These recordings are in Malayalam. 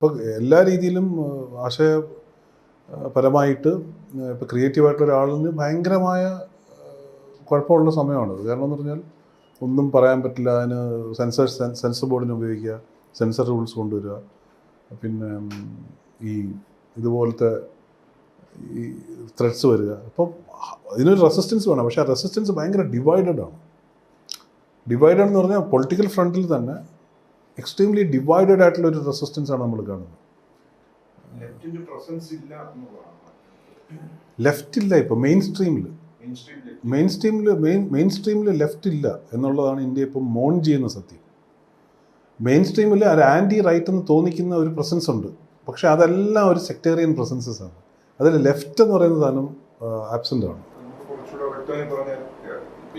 ഇപ്പോൾ എല്ലാ രീതിയിലും ആശയപരമായിട്ട് ഇപ്പോൾ ക്രിയേറ്റീവായിട്ടുള്ള ഒരാളിന് ഭയങ്കരമായ കുഴപ്പമുള്ള സമയമാണ്. കാരണം എന്ന് പറഞ്ഞാൽ ഒന്നും പറയാൻ പറ്റില്ല. അതിന് സെൻസർ ബോർഡിനെ ഉപയോഗിക്കുക, സെൻസർ റൂൾസ് കൊണ്ടുവരിക, പിന്നെ ഈ ഇതുപോലത്തെ ഈ ത്രെഡ്സ് വരിക. അപ്പം ഇതിനൊരു റെസിസ്റ്റൻസ് വേണം. പക്ഷേ ആ റെസിസ്റ്റൻസ് ഭയങ്കര ഡിവൈഡഡ് ആണ്. ഡിവൈഡഡ് എന്ന് പറഞ്ഞാൽ പൊളിറ്റിക്കൽ ഫ്രണ്ടിൽ തന്നെ എക്സ്ട്രീംലി ഡിവൈഡഡ് ആയിട്ടുള്ള ഒരു റെസിസ്റ്റൻസ് ആണ് നമ്മൾ കാണുന്നത്. ലെഫ്റ്റ് ഇല്ല ഇപ്പോൾ മെയിൻ സ്ട്രീമിൽ ലെഫ്റ്റ് ഇല്ല എന്നുള്ളതാണ് ഇന്ത്യ ഇപ്പം മോൺ ചെയ്യുന്ന സത്യം. മെയിൻ സ്ട്രീമിൽ ഒരു ആൻറ്റി റൈറ്റ് എന്ന് തോന്നിക്കുന്ന ഒരു പ്രസൻസ് ഉണ്ട്. പക്ഷെ അതെല്ലാം ഒരു സെക്ടേറിയൻ പ്രസൻസസ് ആണ്. അതിൽ ലെഫ്റ്റ് എന്ന് പറയുന്ന സാധനം ആബ്സെൻ്റ് ആണ്.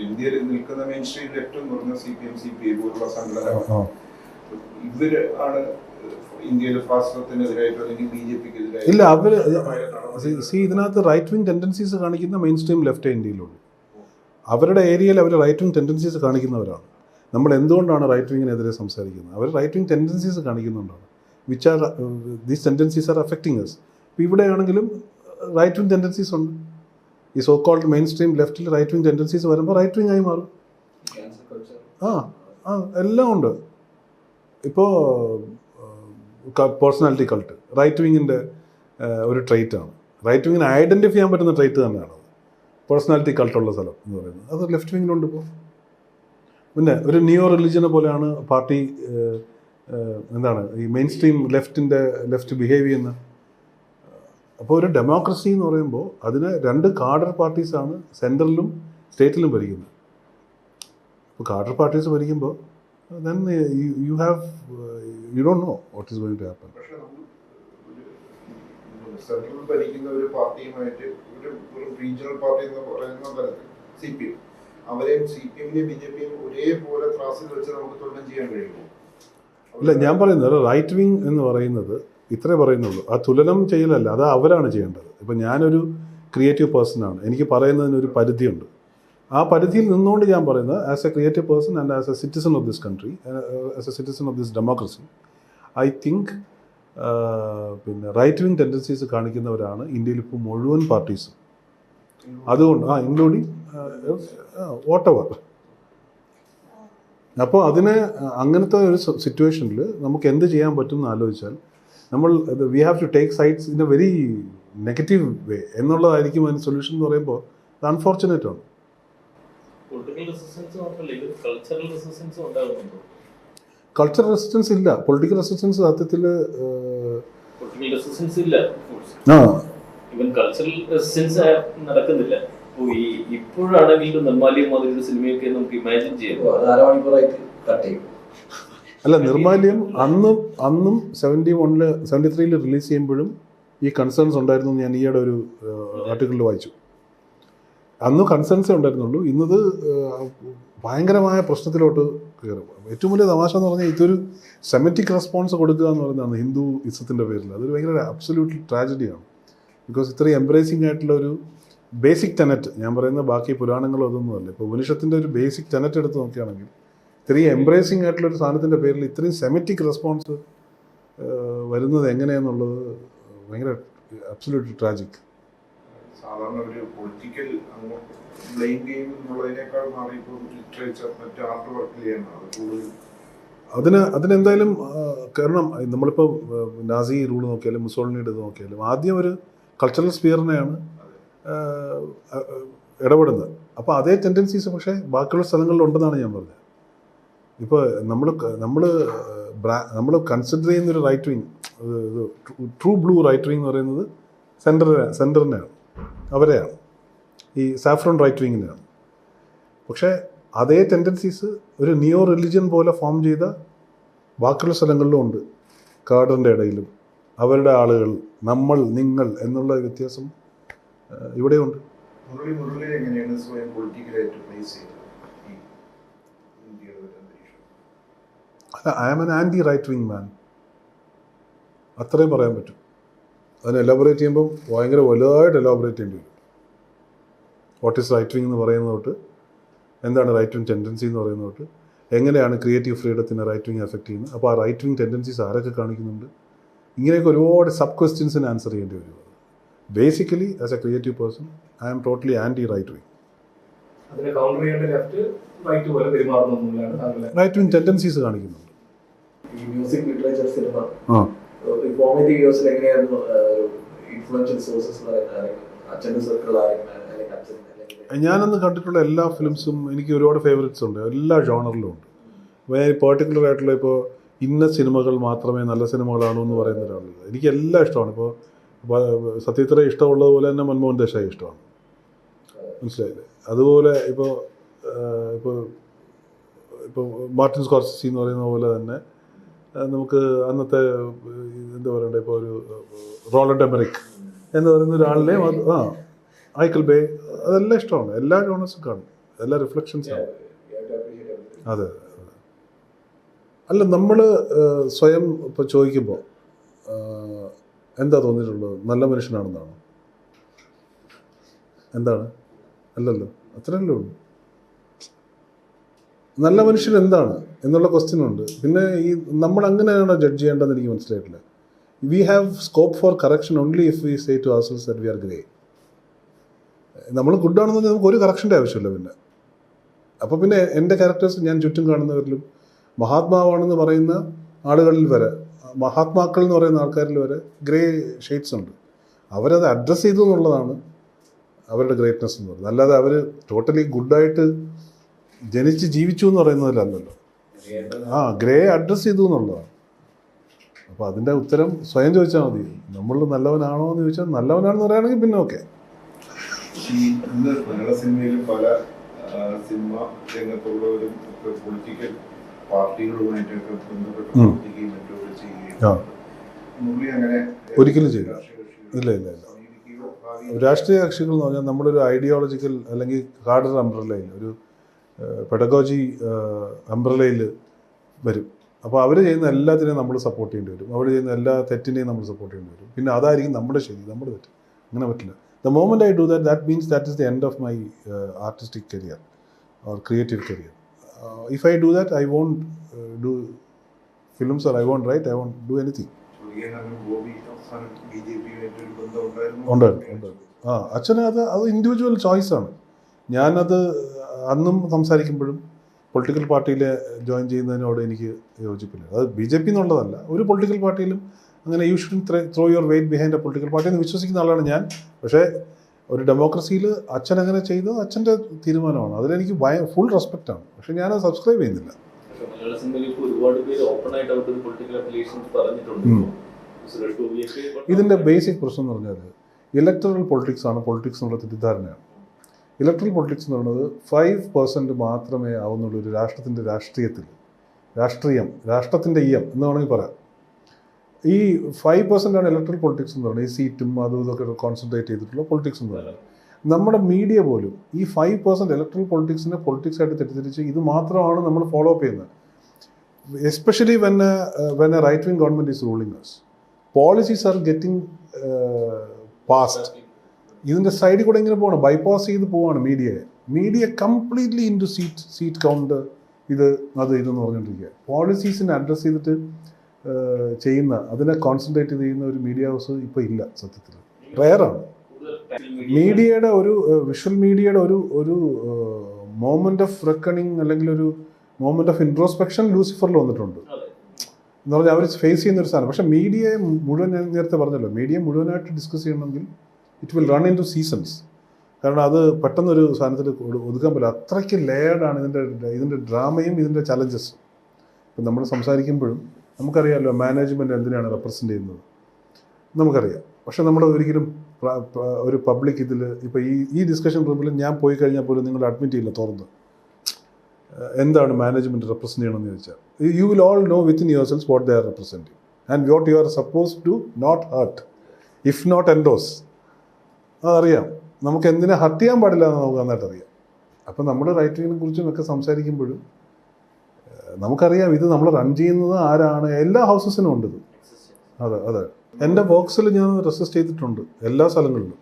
ഇന്ത്യയിൽ നിൽക്കുന്ന മെയിൻ സ്ട്രീം ലെഫ്റ്റ് എന്ന് പറഞ്ഞാൽ CPM, CPI പോലുള്ള സംഘടന ഇവരാണ് ഇന്ത്യയിലെ ഫാസിസത്തിനെതിരായിട്ട് അല്ലെങ്കിൽ BJPക്കെതിരായിട്ട്. ഇല്ല, അവർ ഇതിനകത്ത് റൈറ്റ് വിങ് ടെൻഡൻസീസ് കാണിക്കുന്ന മെയിൻ സ്ട്രീം ലെഫ്റ്റ് ഇന്ത്യയിലുള്ളൂ. അവരുടെ ഏരിയയിൽ അവർ റൈറ്റ് വിങ് ടെൻഡൻസീസ് കാണിക്കുന്നവരാണ്. നമ്മൾ എന്തുകൊണ്ടാണ് റൈറ്റ് വിങ്ങിനെതിരെ സംസാരിക്കുന്നത്? അവർ റൈറ്റ് വിങ് ടെൻഡൻസീസ് കാണിക്കുന്നുണ്ടാണ്. These tendencies are affecting us. ഇപ്പോൾ ഇവിടെയാണെങ്കിലും റൈറ്റ് വിങ് ടെൻഡൻസീസ് ഉണ്ട്. ഈ സോ കോൾഡ് മെയിൻ സ്ട്രീം ലെഫ്റ്റിൽ റൈറ്റ് വിങ് ടെൻഡൻസീസ് വരുമ്പോൾ റൈറ്റ് വിങ് ആയി മാറും. എല്ലാം ഉണ്ട്. ഇപ്പോൾ പേഴ്സണാലിറ്റി കൾട്ട് റൈറ്റ് വിങ്ങിൻ്റെ ഒരു ട്രൈറ്റാണ്. റൈറ്റ് വിങ്ങിനെ ഐഡൻറ്റിഫൈ ചെയ്യാൻ പറ്റുന്ന ട്രൈറ്റ് തന്നെയാണ് പേഴ്സണാലിറ്റി കൾട്ടുള്ള സ്ഥലം എന്ന് പറയുന്നത്. അത് ലെഫ്റ്റ് വിങ്ങിലുണ്ട്. ഇപ്പോൾ പിന്നെ ഒരു നിയോ റിലിജനെ പോലെയാണ് പാർട്ടി എന്താണ് ഈ മെയിൻ സ്ട്രീം ലെഫ്റ്റ് ബിഹേവ് ചെയ്യുന്ന. അപ്പോൾ ഒരു ഡെമോക്രസി എന്ന് പറയുമ്പോൾ അതിന് രണ്ട് കാഡർ പാർട്ടീസാണ് സെൻട്രലിലും സ്റ്റേറ്റിലും ഭരിക്കുന്നത്. ഇപ്പോൾ കാഡർ പാർട്ടീസ് ഭരിക്കുമ്പോൾ then you don't know what is going to happen. Central ഭരിക്കുന്ന ഒരു പാർട്ടിയുമായിട്ട് ഒരു റീജിയണൽ പാർട്ടി എന്ന് പറയുന്ന തരത്തിൽ CPM അവരെയും CPM-നെയും BJP-യും ഒരേപോലെ ത്രാസിൽ വെച്ച് നമുക്ക് തുലനം ചെയ്യാൻ കഴിയുമോ? ഇല്ല, ഞാൻ പറയുന്നത് റൈറ്റ് വിങ് എന്ന് പറയുന്നത് ഇത്രേ പറയുന്നുള്ളൂ. ആ തുലനം ചെയ്യലല്ല, അത് അവരാണ് ചെയ്യേണ്ടത്. ഇപ്പം ഞാനൊരു ക്രിയേറ്റീവ് പേഴ്സണാണ്. എനിക്ക് പറയുന്നതിനൊരു പരിധിയുണ്ട്. ആ പരിധിയിൽ നിന്നുകൊണ്ട് ഞാൻ പറയുന്നത് as a creative person and as A citizen of this country, as A citizen of this democracy, I think പിന്നെ റൈറ്റ് വിങ് ടെൻഡൻസീസ് കാണിക്കുന്നവരാണ് ഇന്ത്യയിൽ ഇപ്പോൾ മുഴുവൻ പാർട്ടീസും. അതുകൊണ്ട് ഇൻക്ലൂഡിങ് വോട്ടെവർ. അപ്പോൾ അങ്ങനത്തെ ഒരു സിറ്റുവേഷനിൽ നമുക്ക് എന്ത് ചെയ്യാൻ പറ്റും എന്ന് ആലോചിച്ചാൽ we have to take sides in a very negative way എന്നുള്ളതായിരിക്കും അതിന് സൊല്യൂഷൻ എന്ന് പറയുമ്പോൾ അത് അൺഫോർച്ചുനേറ്റ് ആണ്. കൾച്ചറൽ റെസിസ്റ്റൻസ് ഇല്ല, പൊളിറ്റിക്കൽ റെസിസ്റ്റൻസ് സത്യത്തിൽ ഇപ്പോഴാണെങ്കിലും നിർമ്മാല്യം മാതിരി ഒരു സിനിമയൊക്കെ നമുക്ക് ഇമാജിൻ ചെയ്യാം. അല്ല, നിർമ്മാല്യം അന്നും 73 റിലീസ് ചെയ്യുമ്പോഴും ഈ കൺസേൺസ് ഉണ്ടായിരുന്നു. ഞാൻ ഈയിടെ ഒരു ആർട്ടിക്കിളിൽ വായിച്ചു. അന്ന് കൺസേൺസേ ഉണ്ടായിരുന്നുള്ളൂ. ഇന്നത് ഭയങ്കരമായ പ്രശ്നത്തിലോട്ട് കയറും. ഏറ്റവും വലിയ തമാശ എന്ന് പറഞ്ഞാൽ ഇതൊരു സെമറ്റിക് റെസ്പോൺസ് കൊടുക്കുക എന്ന് പറയുന്നതാണ് ഹിന്ദു ഇസത്തിൻ്റെ പേരിൽ. അതൊരു ഭയങ്കര അബ്സല്യൂട്ട്ലി ട്രാജഡിയാണ്. ബിക്കോസ് ഇത്രയും എംബ്രേസിംഗ് ആയിട്ടുള്ള ഒരു ബേസിക് ടെനറ്റ്, ഞാൻ പറയുന്ന ബാക്കി പുരാണങ്ങളോ അതൊന്നും അല്ല, ഇപ്പോൾ ഉപനിഷത്തിൻ്റെ ഒരു ബേസിക് ടെനറ്റ് എടുത്ത് നോക്കുകയാണെങ്കിൽ ഇത്രയും എംബ്രേസിംഗ് ആയിട്ടുള്ളൊരു സാധനത്തിൻ്റെ പേരിൽ ഇത്രയും സെമറ്റിക് റെസ്പോൺസ് വരുന്നത് എങ്ങനെയാണെന്നുള്ളത് ഭയങ്കര അബ്സല്യൂട്ട്ലി ട്രാജിക്. സാധാരണ ഒരു പൊളിറ്റിക്കൽ ബ്ലെയിം ഗെയിം എന്നുള്ളതിനേക്കാൾ മാറി ഇപ്പോൾ ലിറ്ററേച്ചർ മറ്റ് ആർട്ട് വർക്ക് ചെയ്യണം കൂടുതൽ. അതിനെന്തായാലും കാരണം നമ്മളിപ്പോൾ നാസി റൂൾ നോക്കിയാലും മുസോളിനിയുടെ ഇത് നോക്കിയാലും ആദ്യം ഒരു കൾച്ചറൽ സ്ഫിയറിനെയാണ് ഇടപെടുന്നത്. അപ്പോൾ അതേ ടെൻഡൻസീസ് പക്ഷേ ബാക്കിയുള്ള സ്ഥലങ്ങളിലുണ്ടെന്നാണ് ഞാൻ പറഞ്ഞത്. ഇപ്പോൾ നമ്മൾ കൺസിഡർ ചെയ്യുന്നൊരു right wing, true blue right wing എന്ന് പറയുന്നത് സെൻറ്ററിനെയാണ്, അവരെയാണ്, ഈ സാഫ്രോൺ റൈറ്റ് വിങ്ങിനെയാണ്. പക്ഷേ അതേ ടെൻഡൻസീസ് ഒരു നിയോ റിലിജിയൻ പോലെ ഫോം ചെയ്ത ബാക്കിയുള്ള സ്ഥലങ്ങളിലും ഉണ്ട്. കാഡറിൻ്റെ ഇടയിലും അവരുടെ ആളുകൾ, നമ്മൾ, നിങ്ങൾ എന്നുള്ള വ്യത്യാസം ഇവിടെയുണ്ട്. എങ്ങനെയാണ് സ്വയം പൊളിറ്റിക്കലായിട്ട് പ്ലേസ് ചെയ്യുന്നത്? I am an anti right wing man, അത്രയും പറയാൻ പറ്റും. അതിനെ എലാബറേറ്റ് ചെയ്യുമ്പോൾ ഭയങ്കര വലുതായിട്ട് എലാബറേറ്റ് ചെയ്യേണ്ടി വരും. വാട്ട് ഈസ് റൈറ്റ് വിങ് എന്ന് പറയുന്നത് തൊട്ട് എന്താണ് റൈറ്റ് വിങ് ടെൻഡൻസി എന്ന് പറയുന്നത് തൊട്ട് എങ്ങനെയാണ് ക്രിയേറ്റീവ് ഫ്രീഡത്തിനെ റൈറ്റ് വിങ് എഫക്റ്റ് ചെയ്യുന്നത്. അപ്പോൾ ആ റൈറ്റ് വിങ് ടെൻഡൻസീസ് ആരൊക്കെ കാണിക്കുന്നുണ്ട്, ഇങ്ങനെയൊക്കെ ഒരുപാട് സബ് ക്വസ്റ്റ്യൻസിന് ആൻസർ ചെയ്യേണ്ടി വരും. Basically as a creative person I am totally anti right wing. അതിനെ കൗണ്ടർ ചെയ്യേണ്ട ലെഫ്റ്റ് റൈറ്റ് പോലെ പെരുമാറുന്നൊന്നുമില്ലാണ് താങ്കളെ റൈറ്റ് വിങ് ടെൻഡൻസീസ് കാണിക്കുന്നുണ്ട്. ഈ മ്യൂസിക് ലിറ്ററേച്ചർ സിനിമ ആ ഫോർമേറ്റീവ് ഇയേഴ്സിൽ എങ്ങനെയായിരുന്നു ഇൻഫ്ലുവൻഷ്യൽ സോഴ്സസ് അച്ഛൻ്റെ സർക്കിൾ ആരെങ്കിലും അല്ലെങ്കിൽ അച്ഛൻ അല്ലെങ്കിൽ ഞാനന്ന് കണ്ടിട്ടുള്ള എല്ലാ ഫിലിംസും എനിക്ക് ഒരുപാട് ഫേവറേറ്റ്സ് ഉണ്ട്, എല്ലാ ജോണറിലും ഉണ്ട്. പെർട്ടിക്കുലർ ആയിട്ടുള്ള ഇപ്പോൾ ഇന്ന സിനിമകൾ മാത്രമേ നല്ല സിനിമകളാണോ എന്ന് പറയുന്ന ഒരാളില്ല. എനിക്ക് എല്ലാം ഇഷ്ടമാണ്. ഇപ്പോൾ സത്യത്ര ഇഷ്ടമുള്ളതുപോലെ തന്നെ മൻമോഹൻ ദേശായി ഇഷ്ടമാണ്, മനസ്സിലായില്ലേ? അതുപോലെ ഇപ്പോൾ ഇപ്പോൾ ഇപ്പോൾ മാർട്ടിൻ സ്കോർസെസി എന്ന് പറയുന്ന പോലെ തന്നെ നമുക്ക് അന്നത്തെ എന്താ പറയണ്ടേ, ഇപ്പോൾ ഒരു റോളണ്ട് എമറിക് എന്ന് പറയുന്ന ഒരാളിനെ ഐക്കൽ ബേ, അതെല്ലാം ഇഷ്ടമാണ്. എല്ലാ ജോണേഴ്സും കാണും, എല്ലാ റിഫ്ലക്ഷൻസാണ്. അതെ. അല്ല, നമ്മൾ സ്വയം ഇപ്പോൾ ചോദിക്കുമ്പോൾ എന്താ തോന്നിയിട്ടുള്ളത്? നല്ല മനുഷ്യനാണെന്നാണോ? എന്താണ്? അല്ലല്ലോ, അത്രയല്ലേ ഉള്ളൂ. നല്ല മനുഷ്യൻ എന്താണ് എന്നുള്ള ക്വസ്റ്റ്യൻ ഉണ്ട്. പിന്നെ ഈ നമ്മൾ അങ്ങനെയാണോ ജഡ്ജ് ചെയ്യേണ്ടതെന്ന് എനിക്ക് മനസ്സിലായിട്ടില്ല. We have scope for correction only if we say to ourselves that we are grey. നമ്മൾ ഗുഡാണെന്ന് പറഞ്ഞാൽ നമുക്ക് ഒരു കറക്ഷൻ്റെ ആവശ്യമില്ല. പിന്നെ അപ്പോൾ പിന്നെ എൻ്റെ ക്യാരക്ടേഴ്സ് ഞാൻ ചുറ്റും കാണുന്നവരിലും മഹാത്മാവാണെന്ന് പറയുന്ന ആളുകളിൽ വരെ, മഹാത്മാക്കൾ എന്ന് പറയുന്ന ആൾക്കാരിൽ വരെ ഗ്രേ ഷെയ്ഡ്സ് ഉണ്ട്. അവരത് അഡ്രസ്സ് ചെയ്തു എന്നുള്ളതാണ് അവരുടെ ഗ്രേറ്റ്നെസ് എന്ന് പറയുന്നത്. അല്ലാതെ അവർ ടോട്ടലി ഗുഡായിട്ട് ജനിച്ച് ജീവിച്ചു എന്ന് പറയുന്നതിലല്ലല്ലോ. ഗ്രേ അഡ്രസ്സ് ചെയ്തു എന്നുള്ളതാണ്. അപ്പോൾ അതിൻ്റെ ഉത്തരം സ്വയം ചോദിച്ചാൽ മതി. നമ്മൾ നല്ലവനാണോ എന്ന് ചോദിച്ചാൽ നല്ലവനാണെന്ന് പറയുകയാണെങ്കിൽ പിന്നെ ഓക്കെ. ഇന്ന് മലയാള സിനിമയിൽ പല സിനിമ രംഗത്തുള്ളവരും ഒക്കെ പൊളിറ്റിക്കൽ പാർട്ടികളുമായിട്ടൊക്കെ ബന്ധപ്പെട്ട് പ്രവർത്തിക്കുകയും മറ്റൊക്കെ ചെയ്യുകയും അങ്ങനെ ഒരിക്കലും ചെയ്യില്ല. ഇല്ല ഇല്ല ഇല്ല. രാഷ്ട്രീയ കക്ഷികൾ എന്ന് പറഞ്ഞാൽ നമ്മളൊരു ഐഡിയോളജിക്കൽ അല്ലെങ്കിൽ കാഡർ അംബ്രലയിൽ, ഒരു പെഡഗോജി അംബ്രലയിൽ വരും. അപ്പോൾ അവർ ചെയ്യുന്ന എല്ലാത്തിനെയും നമ്മൾ സപ്പോർട്ട് ചെയ്യേണ്ടി വരും. അവർ ചെയ്യുന്ന എല്ലാ തെറ്റിനെയും നമ്മൾ സപ്പോർട്ട് ചെയ്യേണ്ടി വരും. പിന്നെ അതായിരിക്കും നമ്മുടെ ശരി, നമ്മുടെ തെറ്റ്. അങ്ങനെ പറ്റില്ല. The moment I do that, that means that is the end of my artistic career or creative career. If I do that, I won't do films or I won't write, I won't do anything. ഉണ്ടായിരുന്നു. അച്ഛന് അത് ഇൻഡിവിജ്വൽ ചോയ്സാണ്. ഞാനത് അന്നും സംസാരിക്കുമ്പോഴും പൊളിറ്റിക്കൽ പാർട്ടിയിൽ ജോയിൻ ചെയ്യുന്നതിനോട് എനിക്ക് യോജിപ്പില്ല. അത് BJP എന്നുള്ളതല്ല, ഒരു പൊളിറ്റിക്കൽ പാർട്ടിയിലും അങ്ങനെ you should throw your wait behind A political party എന്ന് വിശ്വസിക്കുന്ന ആളാണ് ഞാൻ. പക്ഷേ ഒരു ഡെമോക്രസിയിൽ അച്ഛൻ അങ്ങനെ ചെയ്തത് അച്ഛൻ്റെ തീരുമാനമാണ്. അതിലെനിക്ക് ഫുൾ റെസ്പെക്റ്റാണ്. പക്ഷേ ഞാനത് സബ്സ്ക്രൈബ് ചെയ്യുന്നില്ല. മലയാള സിനിമയിൽ ഇപ്പോൾ ഒരുപാട് പേര് ഓപ്പൺ ആയിട്ട് അവരുടെ പൊളിറ്റിക്കൽ അഫിലിയേഷൻസ് പറഞ്ഞിട്ടുണ്ട്. ഇതിൻ്റെ ബേസിക് പ്രശ്നം എന്ന് പറഞ്ഞാൽ ഇലക്ടറൽ പൊളിറ്റിക്സ് ആണ്. പൊളിറ്റിക്സ് എന്നുള്ള തെറ്റിദ്ധാരണയാണ്. ഇലക്ട്രൽ പൊളിറ്റിക്സ് എന്ന് പറയുന്നത് 5% മാത്രമേ ആവുന്നുള്ളൂ ഒരു രാഷ്ട്രത്തിൻ്റെ രാഷ്ട്രീയത്തിൽ. രാഷ്ട്രത്തിൻ്റെ എന്ന് വേണമെങ്കിൽ പറയാം. ഈ 5% ആണ് ഇലക്ട്രൽ പൊളിറ്റിക്സ് എന്ന് പറയുന്നത്. ഈ സീറ്റും അതും ഇതൊക്കെ കോൺസെൻട്രേറ്റ് ചെയ്തിട്ടുള്ള പൊളിറ്റിക്സ് എന്ന് പറയുന്നത്. നമ്മുടെ മീഡിയ പോലും ഈ 5% ഇലക്ട്രൽ പൊളിറ്റിക്സിനെ പൊളിറ്റിക്സ് ആയിട്ട് തെറ്റിദ്ധരിച്ച് ഇത് മാത്രമാണ് നമ്മൾ ഫോളോ അപ്പ് ചെയ്യുന്നത്. Especially when a right wing government is ruling us, policies are getting passed. ഇതിൻ്റെ സൈഡിൽ കൂടെ ഇങ്ങനെ പോകണം, ബൈപ്പാസ് ചെയ്ത് പോവാണ് media completely in to seat count ഇതെന്ന് പറഞ്ഞുകൊണ്ടിരിക്കുക. പോളിസീസിനെ അഡ്രസ്സ് ചെയ്തിട്ട് ചെയ്യുന്ന, അതിനെ കോൺസെൻട്രേറ്റ് ചെയ്യുന്ന ഒരു മീഡിയ ഹൗസ് ഇപ്പോൾ ഇല്ല. സത്യത്തിൽ റെയറാണ്. മീഡിയയുടെ ഒരു വിഷ്വൽ മീഡിയയുടെ ഒരു മോമെൻ്റ് ഓഫ് റെക്കണിങ് അല്ലെങ്കിൽ ഒരു മോമെൻ്റ് ഓഫ് ഇൻട്രോസ്പെക്ഷൻ ലൂസിഫറിൽ വന്നിട്ടുണ്ട് എന്ന് പറഞ്ഞാൽ അവർ ഫേസ് ചെയ്യുന്ന ഒരു സാധനം. പക്ഷേ മീഡിയയെ മുഴുവൻ, ഞാൻ നേരത്തെ പറഞ്ഞല്ലോ, മീഡിയ മുഴുവനായിട്ട് ഡിസ്കസ് ചെയ്യണമെങ്കിൽ it will run in to seasons. കാരണം അത് പെട്ടെന്നൊരു സാധനത്തിൽ ഒതുക്കാൻ പറ്റില്ല. അത്രയ്ക്ക് ലെയർഡാണ് ഇതിൻ്റെ ഡ്രാമയും ഇതിൻ്റെ ചലഞ്ചസും. ഇപ്പം നമ്മൾ സംസാരിക്കുമ്പോഴും നമുക്കറിയാമല്ലോ മാനേജ്മെൻറ്റ് എന്തിനാണ് റെപ്രസെൻ്റ് ചെയ്യുന്നത് നമുക്കറിയാം. പക്ഷേ നമ്മൾ ഒരിക്കലും ഒരു പബ്ലിക് ഇതിൽ ഇപ്പോൾ ഈ ഡിസ്കഷൻ റൂമിൽ ഞാൻ പോയി കഴിഞ്ഞാൽ പോലും നിങ്ങൾ അഡ്മിറ്റ് ചെയ്യില്ല തുറന്ന് എന്താണ് മാനേജ്മെൻറ്റ് റെപ്രസെൻ്റ് ചെയ്യണമെന്ന് ചോദിച്ചാൽ. You will all know within your cells what they are representing and what you are suppose to not hurt if not endorse. അതറിയാം. നമുക്ക് എന്തിനെ ഹർട്ട് ചെയ്യാൻ പാടില്ല എന്ന് നമുക്ക് നന്നായിട്ട് അറിയാം. അപ്പം നമ്മൾ റൈറ്റിങ്ങിനെ കുറിച്ചും ഒക്കെ സംസാരിക്കുമ്പോഴും നമുക്കറിയാം ഇത് നമ്മൾ റൺ ചെയ്യുന്നത് ആരാണ്. എല്ലാ ഹൗസസിനും ഉണ്ട് ഇത്. അതെ. എൻ്റെ വർക്ക്സിൽ ഞാൻ റെസിസ്റ്റ് ചെയ്തിട്ടുണ്ട് എല്ലാ സ്ഥലങ്ങളിലും.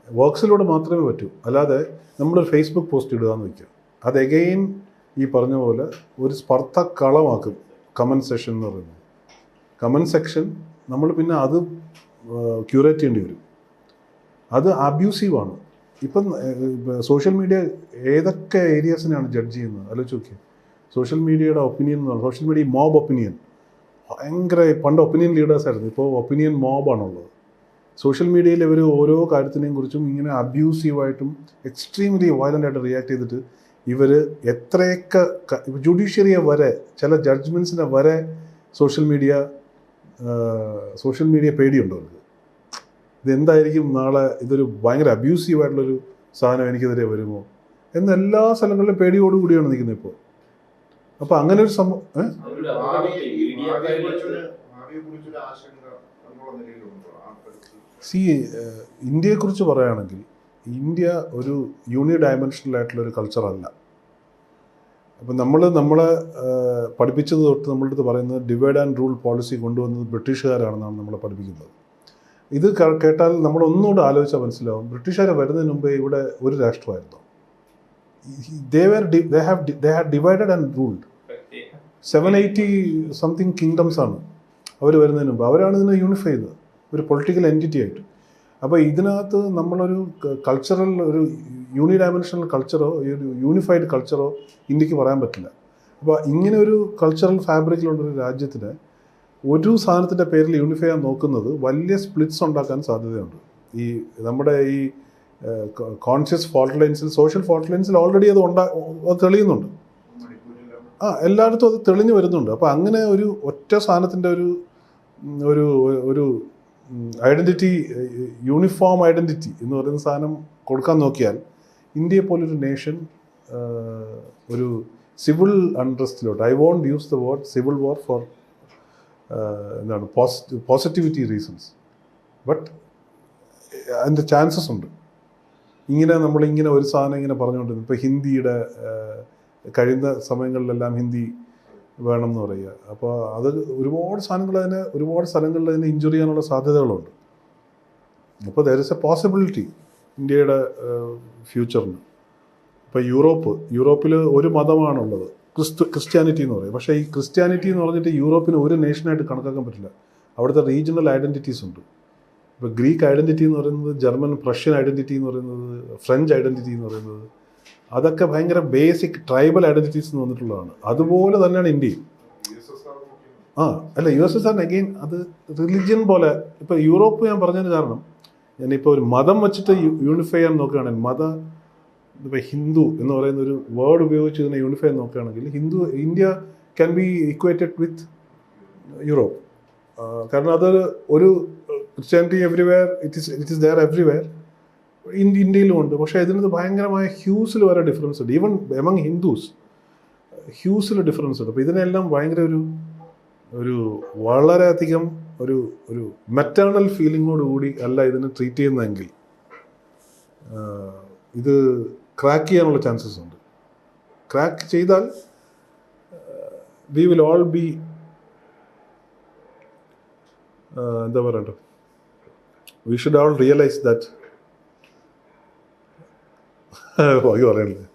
വർക്ക്സിലൂടെ മാത്രമേ പറ്റൂ. അല്ലാതെ നമ്മളൊരു ഫേസ്ബുക്ക് പോസ്റ്റ് ഇടുക എന്ന് വയ്ക്കുക, അത് എഗെയിൻ ഈ പറഞ്ഞ പോലെ ഒരു സ്പർദ്ധ കളമാക്കും കമൻറ്റ് സെഷൻ എന്ന് പറയുന്നത്. കമൻറ്റ് സെക്ഷൻ നമ്മൾ പിന്നെ അത് ക്യൂറേറ്റ് ചെയ്യേണ്ടി വരും. അത് അബ്യൂസീവാണ്. ഇപ്പം സോഷ്യൽ മീഡിയ ഏതൊക്കെ ഏരിയാസിനാണ് ജഡ്ജ് ചെയ്യുന്നത് ആലോചിച്ച് നോക്കിയാൽ. സോഷ്യൽ മീഡിയയുടെ ഒപ്പീനിയൻ എന്ന് പറഞ്ഞാൽ സോഷ്യൽ മീഡിയ മോബ് ഒപ്പീനിയൻ ഭയങ്കര. പണ്ട് ഒപ്പീനിയൻ ലീഡേഴ്സായിരുന്നു, ഇപ്പോൾ ഒപ്പീനിയൻ മോബാണുള്ളത്. സോഷ്യൽ മീഡിയയിൽ ഇവർ ഓരോ കാര്യത്തിനെയും കുറിച്ചും ഇങ്ങനെ അബ്യൂസീവായിട്ടും എക്സ്ട്രീംലി വയലൻ്റ് ആയിട്ട് റിയാക്ട് ചെയ്തിട്ട് ഇവർ എത്രയൊക്കെ ജുഡീഷ്യറിയെ വരെ ചില ജഡ്ജ്മെൻറ്റ്സിനെ വരെ സോഷ്യൽ മീഡിയ പേടിയുണ്ട് അവർക്ക്. ഇതെന്തായിരിക്കും നാളെ ഇതൊരു ഭയങ്കര അബ്യൂസീവായിട്ടുള്ളൊരു സാധനം എനിക്കെതിരെ വരുമോ എന്ന് എല്ലാ സ്ഥലങ്ങളിലും പേടിയോടുകൂടിയാണ് നിൽക്കുന്നത് ഇപ്പോൾ. അപ്പോൾ അങ്ങനെ ഒരു സംഭവം ഇന്ത്യയെക്കുറിച്ച് പറയുകയാണെങ്കിൽ ഇന്ത്യ ഒരു യൂണി ഡയമെൻഷണൽ ആയിട്ടുള്ളൊരു കൾച്ചറല്ല. അപ്പം നമ്മളെ പഠിപ്പിച്ചത് തൊട്ട് നമ്മളുടെ അടുത്ത് പറയുന്നത് ഡിവൈഡ് ആൻഡ് റൂൾ പോളിസി കൊണ്ടുവന്നത് ബ്രിട്ടീഷുകാരാണെന്നാണ് നമ്മളെ പഠിപ്പിക്കുന്നത്. ഇത് കേട്ടാൽ നമ്മളൊന്നുകൂടെ ആലോചിച്ചാൽ മനസ്സിലാവും, ബ്രിട്ടീഷുകാർ വരുന്നതിന് മുമ്പേ ഇവിടെ ഒരു രാഷ്ട്രമായിരുന്നു. they had divided and ruled. 780 something kingdoms ആണ് അവർ വരുന്നതിന് മുമ്പ്. അവരാണ് ഇതിനെ യൂണിഫൈ ചെയ്തത് ഒരു പൊളിറ്റിക്കൽ എൻറ്റിറ്റി ആയിട്ട്. അപ്പോൾ ഇതിനകത്ത് നമ്മളൊരു കൾച്ചറൽ ഒരു യൂണി ഡയമെൻഷണൽ കൾച്ചറോ ഒരു യൂണിഫൈഡ് കൾച്ചറോ ഇന്ത്യക്ക് പറയാൻ പറ്റില്ല. അപ്പോൾ ഇങ്ങനെ ഒരു കൾച്ചറൽ ഫാബ്രിക്കിലുള്ളൊരു രാജ്യത്തിന് ഒരു സാധനത്തിൻ്റെ പേരിൽ യൂണിഫൈ ചെയ്യാൻ നോക്കുന്നത് വലിയ സ്പ്ലിറ്റ്സ് ഉണ്ടാക്കാൻ സാധ്യതയുണ്ട്. ഈ നമ്മുടെ ഈ കോൺഷ്യസ് ഫോൾട്ട് ലൈൻസിൽ, സോഷ്യൽ ഫോൾട്ട് ലൈൻസിൽ ഓൾറെഡി അത് തെളിയുന്നുണ്ട്. എല്ലായിടത്തും അത് തെളിഞ്ഞു വരുന്നുണ്ട്. അപ്പോൾ അങ്ങനെ ഒരു ഒറ്റ സാധനത്തിൻ്റെ ഒരു ഐഡൻറ്റിറ്റി, യൂണിഫോം ഐഡൻറ്റിറ്റി എന്ന് പറയുന്ന സാധനം കൊടുക്കാൻ നോക്കിയാൽ ഇന്ത്യയെ പോലൊരു നേഷൻ ഒരു സിവിൽ അൺട്രസ്റ്റിലോട്ട്, I won't use the word civil war for എന്താണ് പോസിറ്റിവിറ്റി റീസൺസ്, ബട്ട് അതിൻ്റെ ചാൻസസ് ഉണ്ട്. ഇങ്ങനെ നമ്മളിങ്ങനെ ഒരു സാധനം ഇങ്ങനെ പറഞ്ഞുകൊണ്ടിരുന്നു. ഇപ്പോൾ ഹിന്ദിയുടെ കഴിയുന്ന സമയങ്ങളിലെല്ലാം ഹിന്ദി വേണം എന്ന് പറയുക. അപ്പോൾ അത് ഒരുപാട് സ്ഥലങ്ങളിൽ അതിനെ ഇഞ്ചുറി ചെയ്യാനുള്ള സാധ്യതകളുണ്ട്. അപ്പോൾ ദർ ഇസ് എ പോസിബിലിറ്റി ഇന്ത്യയുടെ ഫ്യൂച്ചറിന്. ഇപ്പോൾ യൂറോപ്പിൽ ഒരു മതമാണുള്ളത്, ക്രിസ്ത്യാനിറ്റി എന്ന് പറയും. പക്ഷേ ഈ ക്രിസ്ത്യാനിറ്റി എന്ന് പറഞ്ഞിട്ട് യൂറോപ്പിന് ഒരു നേഷനായിട്ട് കണക്കാക്കാൻ പറ്റില്ല. അവിടുത്തെ റീജിയണൽ ഐഡൻറ്റിറ്റീസ് ഉണ്ട്. ഇപ്പോൾ ഗ്രീക്ക് ഐഡൻറ്റിറ്റി എന്ന് പറയുന്നത്, ജർമ്മൻ പ്രഷ്യൻ ഐഡൻറ്റിറ്റി എന്ന് പറയുന്നത്, ഫ്രഞ്ച് ഐഡൻറ്റിറ്റി എന്ന് പറയുന്നത്, അതൊക്കെ ഭയങ്കര ബേസിക് ട്രൈബൽ ഐഡൻറ്റിറ്റീസ് എന്ന് വന്നിട്ടുള്ളതാണ്. അതുപോലെ തന്നെയാണ് ഇന്ത്യയും. USSR അഗെയിൻ അത് റിലിജിയൻ പോലെ. ഇപ്പോൾ യൂറോപ്പ് ഞാൻ പറഞ്ഞതിന് കാരണം, ഞാനിപ്പോൾ ഒരു മതം വെച്ചിട്ട് യൂണിഫൈ ചെയ്യാൻ നോക്കുകയാണെങ്കിൽ, ഇപ്പോൾ ഹിന്ദു എന്ന് പറയുന്ന ഒരു വേർഡ് ഉപയോഗിച്ച് ഇതിനെ യൂണിഫൈ ചെയ്യാൻ നോക്കുകയാണെങ്കിൽ India can be equated with Europe. കാരണം അത് ഒരു Christianity everywhere, it is there everywhere. ഇന്ത്യയിലും ഉണ്ട്. പക്ഷേ ഇതിനകത്ത് ഭയങ്കരമായ ഹ്യൂസിൽ വരെ ഡിഫറൻസ് ഉണ്ട്. ഈവൻ എമംഗ് ഹിന്ദുസ് ഹ്യൂസിൽ ഡിഫറൻസ് ഉണ്ട്. അപ്പോൾ ഇതിനെല്ലാം ഭയങ്കര ഒരു വളരെയധികം ഒരു മെറ്റേണൽ ഫീലിങ്ങോടുകൂടി അല്ല ഇതിനെ ട്രീറ്റ് ചെയ്യുന്നതെങ്കിൽ ഇത് ക്രാക്ക് ചെയ്യാനുള്ള ചാൻസസ് ഉണ്ട്. ക്രാക്ക് ചെയ്താൽ വി വിൽ ഓൾ ബി എന്താ പറയണ്ടത്, we should all realise that. ബാക്കി പറയണില്ലേ.